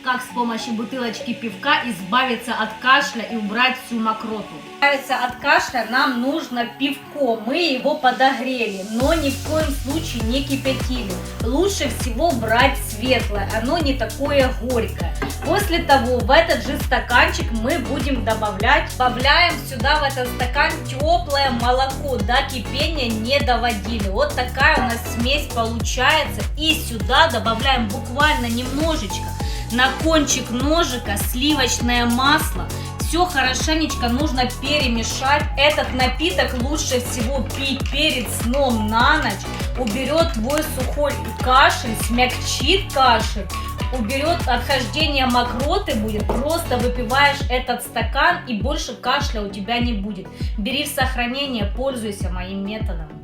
как с помощью бутылочки пивка избавиться от кашля и убрать всю мокроту. Избавиться от кашля нам нужно пивко. Мы его подогрели, но ни в коем случае не кипятили. Лучше всего брать светлое, оно не такое горькое. После того в этот же стаканчик мы будем добавляем сюда в этот стакан теплое молоко. До кипения не доводили. Вот такая у нас смесь получается. И сюда добавляем буквально немножечко на кончик ножика сливочное масло. Все хорошенечко нужно перемешать. Этот напиток лучше всего пить перед сном на ночь. Уберет твой сухой кашель, смягчит кашель, уберет отхождение мокроты будет. Просто выпиваешь этот стакан и больше кашля у тебя не будет. Бери в сохранение, пользуйся моим методом.